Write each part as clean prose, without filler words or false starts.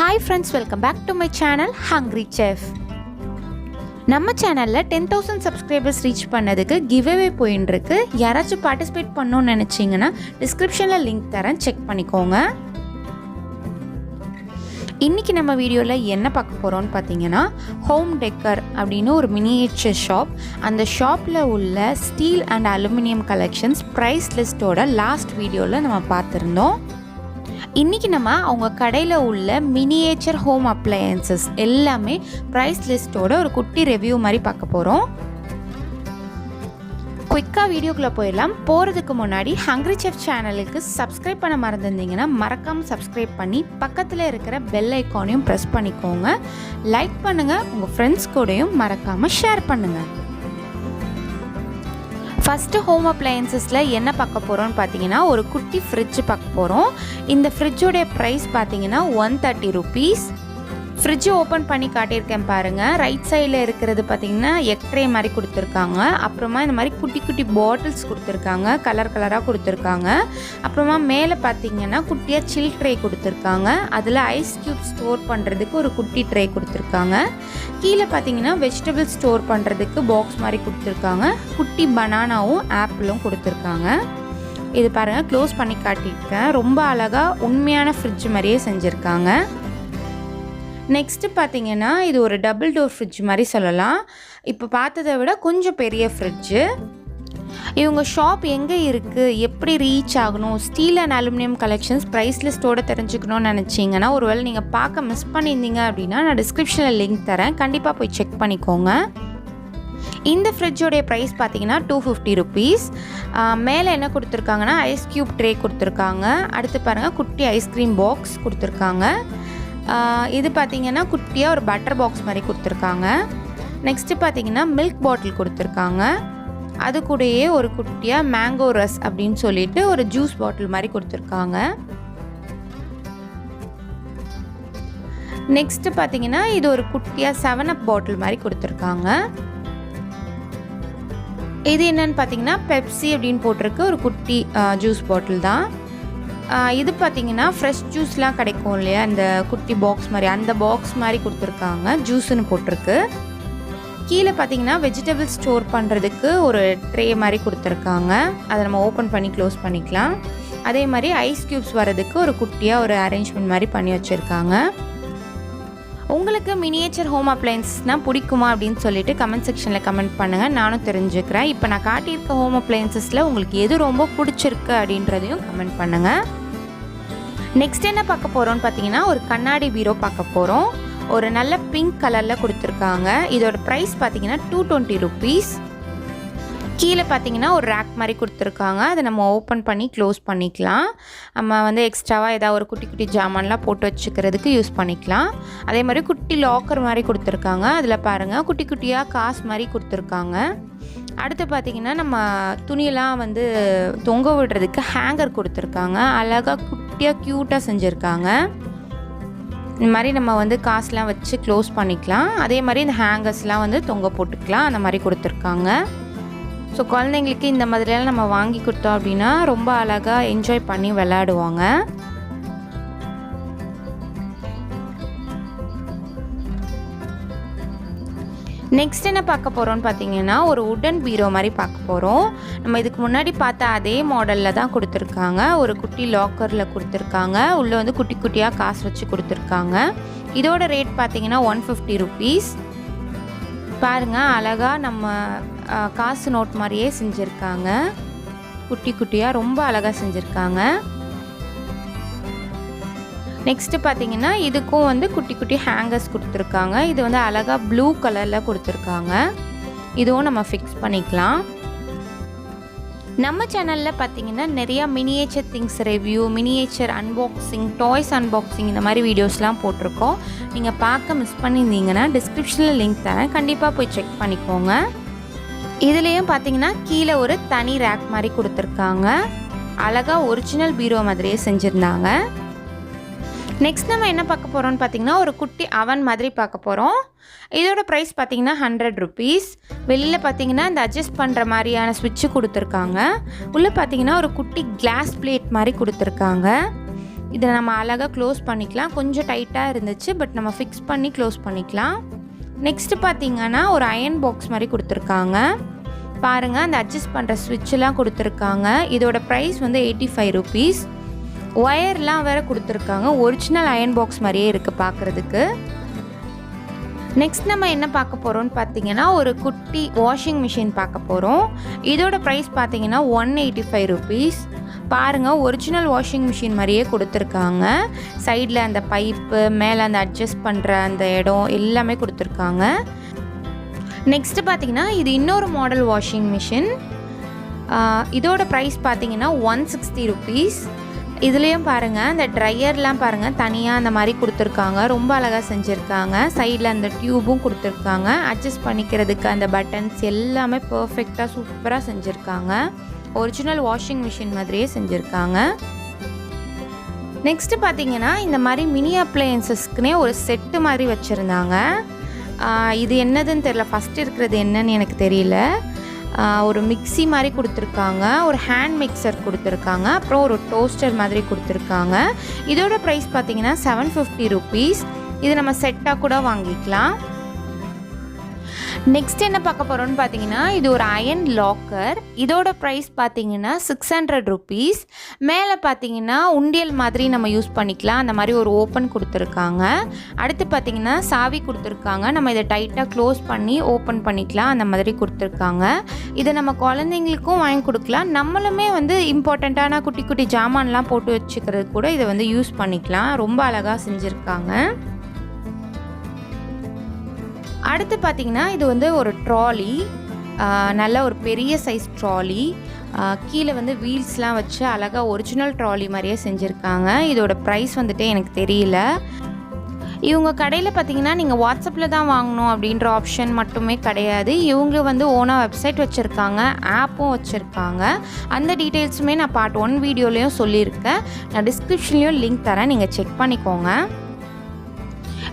Hi friends, welcome back to my channel Hungry Chef. நம்ம சேனல்ல 10000 subscribers reach பண்ணதுக்கு giveaway போயிட்டு இருக்கு. யாராச்சும் participate பண்ணனும்னு நினைச்சீங்கன்னா descriptionல லிங்க் தரேன், செக் பண்ணிக்கோங்க. இன்னைக்கு நம்ம வீடியோல என்ன பார்க்க போறோம்னு பாத்தீங்கன்னா ஹோம் டெக்கர் அப்படின ஒரு மினியேச்சர் ஷாப். அந்த ஷாப்ல உள்ள steel and aluminium collections price லிஸ்டோட லாஸ்ட் வீடியோல நம்ம பார்த்திருந்தோம். இன்னைக்கு நம்ம அவங்க கடையில் உள்ள மினியேச்சர் ஹோம் அப்ளையன்சஸ் எல்லாமே ப்ரைஸ் லிஸ்ட்டோட ஒரு குட்டி ரிவ்யூ மாதிரி பார்க்க போகிறோம். குயிக்காக வீடியோக்குள்ளே போயிடலாம். போகிறதுக்கு முன்னாடி ஹங்க்ரி செஃப் சேனலுக்கு சப்ஸ்கிரைப் பண்ண மறந்துருந்தீங்கன்னா மறக்காமல் சப்ஸ்கிரைப் பண்ணி பக்கத்தில் இருக்கிற பெல் ஐக்கானையும் ப்ரெஸ் பண்ணிக்கோங்க. லைக் பண்ணுங்கள், உங்கள் ஃப்ரெண்ட்ஸ் கூடயும் மறக்காமல் ஷேர் பண்ணுங்கள். ஃபஸ்ட்டு ஹோம் அப்ளையன்சஸில் என்ன பார்க்க போகிறோம்னு பார்த்தீங்கன்னா ஒரு குட்டி ஃப்ரிட்ஜ் பார்க்க போகிறோம். இந்த ஃப்ரிட்ஜோடைய ப்ரைஸ் பார்த்தீங்கன்னா 130 rupees. ஃப்ரிட்ஜை ஓப்பன் பண்ணி காட்டியிருக்கேன் பாருங்கள். ரைட் சைடில் இருக்கிறது பார்த்தீங்கன்னா எக் ட்ரே மாதிரி கொடுத்துருக்காங்க. அப்புறமா இந்த மாதிரி குட்டி குட்டி பாட்டில்ஸ் கொடுத்துருக்காங்க, கலர் கலராக கொடுத்துருக்காங்க. அப்புறமா மேலே பார்த்தீங்கன்னா குட்டியாக சில் ட்ரே கொடுத்துருக்காங்க. அதில் ஐஸ் க்யூப் ஸ்டோர் பண்ணுறதுக்கு ஒரு குட்டி ட்ரே கொடுத்துருக்காங்க. கீழே பார்த்தீங்கன்னா வெஜிடபிள் ஸ்டோர் பண்ணுறதுக்கு பாக்ஸ் மாதிரி கொடுத்துருக்காங்க. குட்டி பனானாவும் ஆப்பிளும் கொடுத்துருக்காங்க. இது பாருங்கள், க்ளோஸ் பண்ணி காட்டியிருக்கேன். ரொம்ப அழகாக உண்மையான ஃப்ரிட்ஜ் மாதிரியே செஞ்சுருக்காங்க. நெக்ஸ்ட்டு பார்த்தீங்கன்னா இது ஒரு டபுள் டோர் ஃப்ரிட்ஜ் மாதிரி சொல்லலாம். இப்போ பார்த்ததை விட கொஞ்சம் பெரிய ஃப்ரிட்ஜு. இவங்க ஷாப் எங்கே இருக்குது, எப்படி ரீச் ஆகணும், steel and aluminium collections price லிஸ்ட்டோடு தெரிஞ்சுக்கணும்னு நினச்சிங்கன்னா ஒருவேளை நீங்கள் பார்க்க மிஸ் பண்ணியிருந்தீங்க அப்படின்னா நான் டிஸ்கிரிப்ஷனில் லிங்க் தரேன், கண்டிப்பாக போய் செக் பண்ணிக்கோங்க. இந்த ஃப்ரிட்ஜோடைய ப்ரைஸ் பார்த்தீங்கன்னா 250 rupees. மேலே என்ன கொடுத்துருக்காங்கன்னா ஐஸ் க்யூப் ட்ரே கொடுத்துருக்காங்க. அடுத்து பாருங்கள் குட்டி ஐஸ்கிரீம் பாக்ஸ் கொடுத்துருக்காங்க. இது பார்த்திங்கன்னா குட்டியாக ஒரு பட்டர் பாக்ஸ் மாதிரி கொடுத்துருக்காங்க. நெக்ஸ்ட்டு பார்த்திங்கன்னா மில்க் பாட்டில் கொடுத்துருக்காங்க. அது கூடயே ஒரு குட்டியாக மேங்கோ ரஸ் அப்படின்னு சொல்லிட்டு ஒரு ஜூஸ் பாட்டில் மாதிரி கொடுத்துருக்காங்க. நெக்ஸ்ட்டு பார்த்திங்கன்னா இது ஒரு குட்டியாக 7up பாட்டில் மாதிரி கொடுத்துருக்காங்க. இது என்னன்னு பார்த்தீங்கன்னா பெப்சி அப்படின்னு போட்டிருக்கு, ஒரு குட்டி ஜூஸ் பாட்டில் தான். இது பார்த்தீங்கன்னா ஃப்ரெஷ் ஜூஸ்லாம் கிடைக்கும் இல்லையா, அந்த குட்டி பாக்ஸ் மாதிரி, அந்த பாக்ஸ் மாதிரி கொடுத்துருக்காங்க, ஜூஸுன்னு போட்டிருக்கு. கீழே பார்த்தீங்கன்னா வெஜிடபிள் ஸ்டோர் பண்ணுறதுக்கு ஒரு ட்ரே மாதிரி கொடுத்துருக்காங்க. அதை நம்ம ஓப்பன் பண்ணி க்ளோஸ் பண்ணிக்கலாம். அதே மாதிரி ஐஸ் க்யூப்ஸ் வர்றதுக்கு ஒரு குட்டியாக ஒரு அரேஞ்ச்மெண்ட் மாதிரி பண்ணி வச்சுருக்காங்க. உங்களுக்கு மினியேச்சர் ஹோம் அப்ளையன்சஸ்னால் பிடிக்குமா அப்படின்னு சொல்லிட்டு கமெண்ட் செக்ஷனில் கமெண்ட் பண்ணுங்கள், நானும் தெரிஞ்சுக்கிறேன். இப்போ நான் காட்டியிருக்க ஹோம் அப்ளையன்சஸில் உங்களுக்கு எது ரொம்ப பிடிச்சிருக்கு அப்படின்றதையும் கமெண்ட் பண்ணுங்கள். நெக்ஸ்ட் என்ன பார்க்க போகிறோம்னு பார்த்தீங்கன்னா ஒரு கண்ணாடி பீரோ பார்க்க போகிறோம். ஒரு நல்ல பிங்க் கலரில் கொடுத்துருக்காங்க. இதோட ப்ரைஸ் பார்த்தீங்கன்னா 220 rupees. கீழே பார்த்தீங்கன்னா ஒரு ரேக் மாதிரி கொடுத்துருக்காங்க. அதை நம்ம ஓப்பன் பண்ணி க்ளோஸ் பண்ணிக்கலாம். நம்ம எக்ஸ்ட்ராவாக ஏதாவது ஒரு குட்டி குட்டி ஜாமான்லாம் போட்டு வச்சுக்கிறதுக்கு யூஸ் பண்ணிக்கலாம். அதே மாதிரி குட்டி லாக்கர் மாதிரி கொடுத்துருக்காங்க. அதில் பாருங்கள் குட்டி குட்டியாக காசு மாதிரி கொடுத்துருக்காங்க. அடுத்து பார்த்திங்கன்னா நம்ம துணியெல்லாம் தொங்க விடுறதுக்கு ஹேங்கர் கொடுத்துருக்காங்க. அழகாக குட்டியாக க்யூட்டாக செஞ்சுருக்காங்க. இந்த மாதிரி நம்ம காசுலாம் வச்சு க்ளோஸ் பண்ணிக்கலாம். அதே மாதிரி இந்த ஹேங்கர்ஸ்லாம் தொங்க போட்டுக்கலாம், அந்த மாதிரி கொடுத்துருக்காங்க. ஸோ குழந்தைங்களுக்கு இந்த மாதிரியெல்லாம் நம்ம வாங்கி கொடுத்தோம் அப்படின்னா ரொம்ப அழகாக என்ஜாய் பண்ணி விளையாடுவாங்க. நெக்ஸ்ட் என்ன பார்க்க போகிறோம்னு பார்த்தீங்கன்னா ஒரு உடன் பீரோ மாதிரி பார்க்க போகிறோம். நம்ம இதுக்கு முன்னாடி பார்த்த அதே மாடலில் தான் கொடுத்துருக்காங்க. ஒரு குட்டி லாக்கரில் கொடுத்துருக்காங்க. உள்ளே குட்டி குட்டியாக காசு வச்சு கொடுத்துருக்காங்க. இதோட ரேட் பார்த்தீங்கன்னா 150 rupees. பாருங்கள், அழகாக நம்ம காசு நோட் மாதிரியே செஞ்சுருக்காங்க. குட்டி குட்டியாக ரொம்ப அழகாக செஞ்சுருக்காங்க. நெக்ஸ்ட்டு பார்த்தீங்கன்னா இதுக்கும் குட்டி குட்டி ஹேங்கர்ஸ் கொடுத்துருக்காங்க. இது அழகாக ப்ளூ கலரில் கொடுத்துருக்காங்க. இதுவும் நம்ம ஃபிக்ஸ் பண்ணிக்கலாம். நம்ம சேனலில் பார்த்தீங்கன்னா நிறையா miniature things review, miniature unboxing, toys unboxing இந்த மாதிரி வீடியோஸ்லாம் போட்டிருக்கோம். நீங்கள் பார்க்க மிஸ் பண்ணியிருந்தீங்கன்னா டிஸ்கிரிப்ஷனில் லிங்க் தரேன், கண்டிப்பாக போய் செக் பண்ணிக்கோங்க. இதுலேயும் பார்த்தீங்கன்னா கீழே ஒரு தனி ரேக் மாதிரி கொடுத்துருக்காங்க. அழகாக ஒரிஜினல் பீரோ மாதிரியே செஞ்சுருந்தாங்க. நெக்ஸ்ட் நம்ம என்ன பார்க்க போகிறோம்னு பார்த்தீங்கன்னா ஒரு குட்டி அவன் மாதிரி பார்க்க போகிறோம். இதோட ப்ரைஸ் பார்த்தீங்கன்னா 100 rupees. வெளியில் பார்த்தீங்கன்னா இந்த அட்ஜஸ்ட் பண்ணுற மாதிரியான ஸ்விட்சு கொடுத்துருக்காங்க. உள்ளே பார்த்தீங்கன்னா ஒரு குட்டி கிளாஸ் பிளேட் மாதிரி கொடுத்துருக்காங்க. இதை நம்ம அழகாக க்ளோஸ் பண்ணிக்கலாம். கொஞ்சம் டைட்டாக இருந்துச்சு, பட் நம்ம ஃபிக்ஸ் பண்ணி க்ளோஸ் பண்ணிக்கலாம். நெக்ஸ்ட்டு பார்த்திங்கன்னா ஒரு அயன் பாக்ஸ் மாதிரி கொடுத்துருக்காங்க. பாருங்கள், அந்த அட்ஜஸ்ட் பண்ணுற ஸ்விட்செலாம் கொடுத்துருக்காங்க. இதோட ப்ரைஸ் வந்து 85 rupees. ஒயர்லாம் வேறு கொடுத்துருக்காங்க. ஒரிஜினல் அயன் பாக்ஸ் மாதிரியே இருக்குது பார்க்குறதுக்கு. நெக்ஸ்ட் நம்ம என்ன பார்க்க போகிறோம்னு பார்த்தீங்கன்னா ஒரு குட்டி வாஷிங் மிஷின் பார்க்க போகிறோம். இதோட ப்ரைஸ் பார்த்தீங்கன்னா 185 rupees. பாருங்கள், ஒரிஜினல் வாஷிங் மிஷின் மாதிரியே கொடுத்துருக்காங்க. சைடில் அந்த பைப்பு, மேலே அந்த அட்ஜஸ்ட் பண்ணுற அந்த இடம் எல்லாமே கொடுத்துருக்காங்க. நெக்ஸ்ட்டு பார்த்தீங்கன்னா இது இன்னொரு மாடல் வாஷிங் மிஷின். இதோட ப்ரைஸ் பார்த்தீங்கன்னா 160 rupees. இதுலேயும் பாருங்கள், அந்த ட்ரையர்லாம் பாருங்கள் தனியாக அந்த மாதிரி கொடுத்துருக்காங்க. ரொம்ப அழகாக செஞ்சுருக்காங்க. சைடில் அந்த டியூபும் கொடுத்துருக்காங்க. அட்ஜஸ்ட் பண்ணிக்கிறதுக்கு அந்த பட்டன்ஸ் எல்லாமே பர்ஃபெக்டாக சூப்பராக செஞ்சுருக்காங்க. ஒரிஜினல் வாஷிங் மிஷின் மாதிரியே செஞ்சுருக்காங்க. நெக்ஸ்ட்டு பார்த்தீங்கன்னா இந்த மாதிரி மினி அப்ளையன்சஸ்க்குனே ஒரு செட்டு மாதிரி வச்சுருந்தாங்க. இது என்னதுன்னு தெரியல, ஃபஸ்ட்டு இருக்கிறது என்னன்னு எனக்கு தெரியல. ஒரு மிக்ஸி மாதிரி கொடுத்துருக்காங்க, ஒரு ஹேண்ட் மிக்சர் கொடுத்துருக்காங்க, அப்புறம் ஒரு டோஸ்டர் மாதிரி கொடுத்துருக்காங்க. இதோட ப்ரைஸ் பார்த்தீங்கன்னா 750 rupees. இது நம்ம செட்டாக கூட வாங்கிக்கலாம். நெக்ஸ்ட் என்ன பார்க்க போகிறோம்னு பார்த்தீங்கன்னா இது ஒரு அயன் லாக்கர். இதோட ப்ரைஸ் பார்த்தீங்கன்னா 600 rupees. மேலே பார்த்தீங்கன்னா உண்டியல் மாதிரி நம்ம யூஸ் பண்ணிக்கலாம். அந்த மாதிரி ஒரு ஓப்பன் கொடுத்துருக்காங்க. அடுத்து பார்த்தீங்கன்னா சாவி கொடுத்துருக்காங்க. நம்ம இதை டைட்டாக க்ளோஸ் பண்ணி ஓப்பன் பண்ணிக்கலாம். அந்த மாதிரி கொடுத்துருக்காங்க. இதை நம்ம குழந்தைங்களுக்கும் வாங்கி கொடுக்கலாம். நம்மளுமே வந்து இம்பார்ட்டண்ட்டான குட்டி குட்டி ஜாமான்லாம் போட்டு வச்சுக்கிறது கூட இதை வந்து யூஸ் பண்ணிக்கலாம். ரொம்ப அழகாக செஞ்சுருக்காங்க. அடுத்து பார்த்திங்கன்னா இது வந்து ஒரு ட்ராலி, நல்ல ஒரு பெரிய சைஸ் ட்ராலி. கீழே வந்து வீல்ஸ்லாம் வச்சு அழகாக ஒரிஜினல் ட்ராலி மாதிரியே செஞ்சுருக்காங்க. இதோட ப்ரைஸ் வந்துட்டு எனக்கு தெரியல. இவங்க கடையில் பார்த்திங்கன்னா நீங்கள் வாட்ஸ்அப்பில் தான் வாங்கணும் அப்படின்ற ஆப்ஷன் மட்டுமே கிடையாது. இவங்க வந்து ஓனாக வெப்சைட் வச்சுருக்காங்க, ஆப்பும் வச்சுருக்காங்க. அந்த டீட்டெயில்ஸுமே நான் பார்ட் 1 வீடியோலையும் சொல்லியிருக்கேன். நான் டிஸ்கிரிப்ஷன்லேயும் லிங்க் தரேன், நீங்கள் செக் பண்ணிக்கோங்க.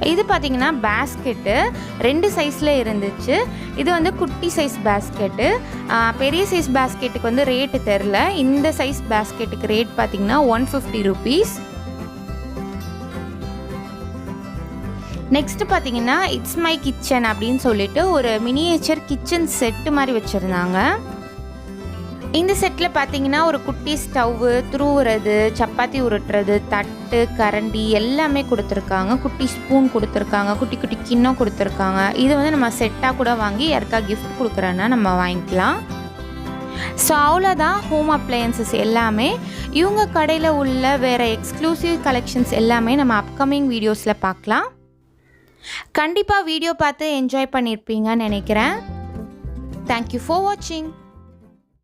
இது பார்த்திங்கன்னா பேஸ்கெட்டு 2 சைஸில் இருந்துச்சு. இது வந்து குட்டி சைஸ் பேஸ்கெட்டு. பெரிய சைஸ் பேஸ்கெட்டுக்கு வந்து ரேட்டு தெரில. இந்த சைஸ் பேஸ்கெட்டுக்கு ரேட் பார்த்திங்கன்னா 150 rupees. நெக்ஸ்ட்டு பார்த்திங்கன்னா இட்ஸ் மை கிச்சன் அப்படின்னு சொல்லிட்டு ஒரு மினியேச்சர் கிச்சன் செட்டு மாதிரி வச்சுருந்தாங்க. இந்த செட்டில் பார்த்தீங்கன்னா ஒரு குட்டி ஸ்டவ்வு, துருவுறது, சப்பாத்தி உருட்டுறது, தட்டு, கரண்டி எல்லாமே கொடுத்துருக்காங்க. குட்டி ஸ்பூன் கொடுத்துருக்காங்க, குட்டி குட்டி கிண்ணம் கொடுத்துருக்காங்க. இது வந்து நம்ம செட்டாக கூட வாங்கி யாருக்கா கிஃப்ட் கொடுக்குறேன்னா நம்ம வாங்கிக்கலாம். ஸோ அவ்வளோதான் ஹோம் அப்ளையன்சஸ் எல்லாமே. இவங்க கடையில் உள்ள வேறு எக்ஸ்க்ளூசிவ் கலெக்ஷன்ஸ் எல்லாமே நம்ம அப்கமிங் வீடியோஸில் பார்க்கலாம். கண்டிப்பாக வீடியோ பார்த்து என்ஜாய் பண்ணியிருப்பீங்கன்னு நினைக்கிறேன். தேங்க்யூ ஃபார் வாட்சிங்.